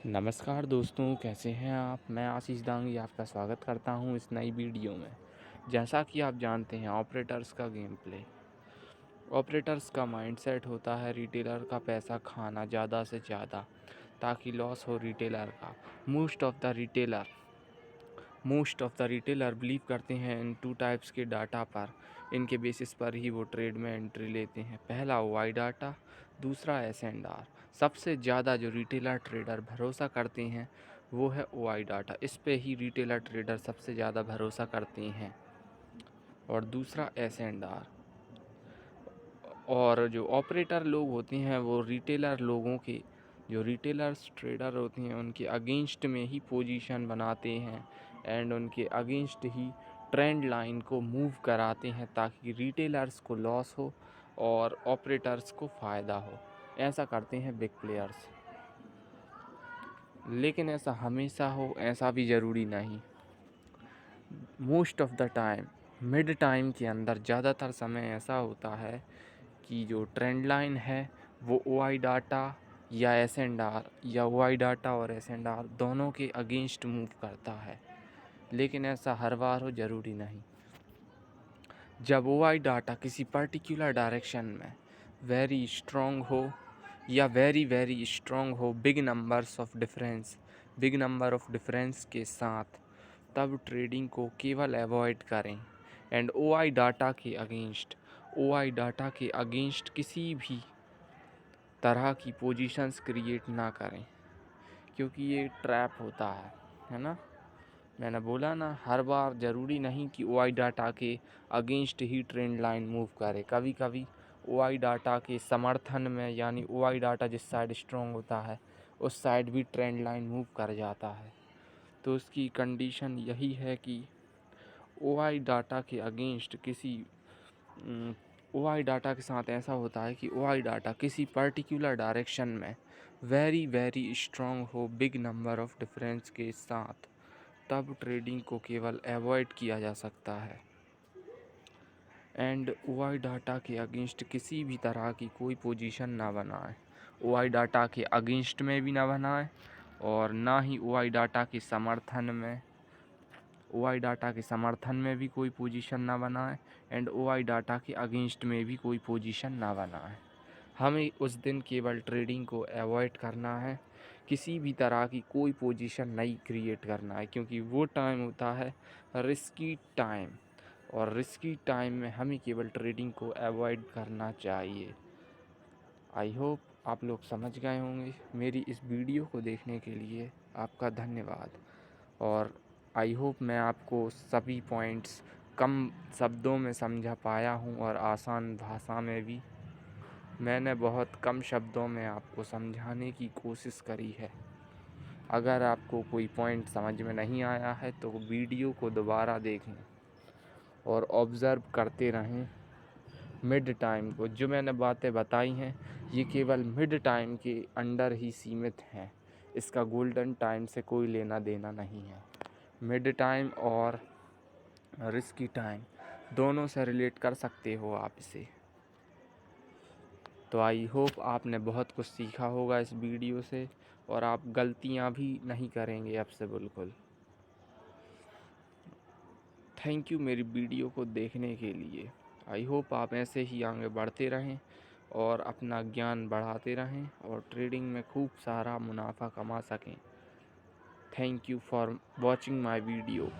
नमस्कार दोस्तों, कैसे हैं आप। मैं आशीष दांगी आपका स्वागत करता हूं इस नई वीडियो में। जैसा कि आप जानते हैं, ऑपरेटर्स का गेम प्ले, ऑपरेटर्स का माइंडसेट होता है रिटेलर का पैसा खाना ज़्यादा से ज़्यादा ताकि लॉस हो रिटेलर का। Most of the retailer believe करते हैं इन टू टाइप्स के डाटा पर। इनके बेसिस पर ही वो ट्रेड में एंट्री लेते हैं। पहला वाई डाटा, दूसरा एस एंड आर। सबसे ज़्यादा जो रिटेलर ट्रेडर भरोसा करते हैं वो है वाई डाटा। इस पे ही रिटेलर ट्रेडर सबसे ज़्यादा भरोसा करते हैं। और दूसरा एस एंड आर। और जो ऑपरेटर लोग होते हैं वो रिटेलर लोगों के, जो रिटेलर्स ट्रेडर होते हैं उनके अगेंस्ट में ही पोजीशन बनाते हैं एंड उनके अगेंस्ट ही ट्रेंड लाइन को मूव कराते हैं ताकि रिटेलर्स को लॉस हो और ऑपरेटर्स को फ़ायदा हो। ऐसा करते हैं बिग प्लेयर्स, लेकिन ऐसा हमेशा हो ऐसा भी ज़रूरी नहीं। Most of the time mid time के अंदर ज़्यादातर समय ऐसा होता है कि जो ट्रेंड लाइन है वो ओआई डाटा या एस एंड आर, या ओआई डाटा और एस एंड आर दोनों के अगेंस्ट मूव करता है, लेकिन ऐसा हर बार हो ज़रूरी नहीं। जब ओआई डाटा किसी पर्टिकुलर डायरेक्शन में वेरी स्ट्रॉन्ग हो या वेरी स्ट्रॉन्ग हो, बिग नंबर ऑफ डिफरेंस के साथ, तब ट्रेडिंग को केवल अवॉइड करें एंड ओआई डाटा के अगेंस्ट किसी भी तरह की पोजीशंस क्रिएट ना करें, क्योंकि ये ट्रैप होता है ना। मैंने बोला ना, हर बार ज़रूरी नहीं कि ओआई डाटा के अगेंस्ट ही ट्रेंड लाइन मूव करे। कभी कभी ओआई डाटा के समर्थन में, यानी ओआई डाटा जिस साइड स्ट्रॉन्ग होता है उस साइड भी ट्रेंड लाइन मूव कर जाता है। तो उसकी कंडीशन यही है कि ओआई डाटा के अगेंस्ट ओआई डाटा के साथ ऐसा होता है कि ओआई डाटा किसी पर्टिकुलर डायरेक्शन में वेरी स्ट्रॉन्ग हो बिग नंबर ऑफ डिफरेंस के साथ, तब ट्रेडिंग को केवल अवॉइड किया जा सकता है एंड ओआई डाटा के अगेंस्ट किसी भी तरह की कोई पोजीशन ना बनाए। ओआई डाटा के अगेंस्ट में भी ना बनाए और ना ही ओआई डाटा के समर्थन में भी कोई पोजीशन ना बनाए एंड ओआई डाटा के अगेंस्ट में भी कोई पोजीशन ना बनाए। हमें उस दिन केवल ट्रेडिंग को अवॉइड करना है, किसी भी तरह की कोई पोजीशन नहीं क्रिएट करना है, क्योंकि वो टाइम होता है रिस्की टाइम, और रिस्की टाइम में हमें केवल ट्रेडिंग को अवॉइड करना चाहिए। आई होप आप लोग समझ गए होंगे। मेरी इस वीडियो को देखने के लिए आपका धन्यवाद। और आई होप मैं आपको सभी पॉइंट्स कम शब्दों में समझा पाया हूँ और आसान भाषा में भी। मैंने बहुत कम शब्दों में आपको समझाने की कोशिश करी है। अगर आपको कोई पॉइंट समझ में नहीं आया है तो वीडियो को दोबारा देखें और ऑब्ज़र्व करते रहें मिड टाइम को। जो मैंने बातें बताई हैं ये केवल मिड टाइम के अंडर ही सीमित हैं, इसका गोल्डन टाइम से कोई लेना देना नहीं है। मिड टाइम और रिस्की टाइम दोनों से रिलेट कर सकते हो आप इसे। तो आई होप आपने बहुत कुछ सीखा होगा इस वीडियो से और आप गलतियां भी नहीं करेंगे अब से बिल्कुल। थैंक यू मेरी वीडियो को देखने के लिए। आई होप आप ऐसे ही आगे बढ़ते रहें और अपना ज्ञान बढ़ाते रहें और ट्रेडिंग में खूब सारा मुनाफा कमा सकें। Thank you for watching my video.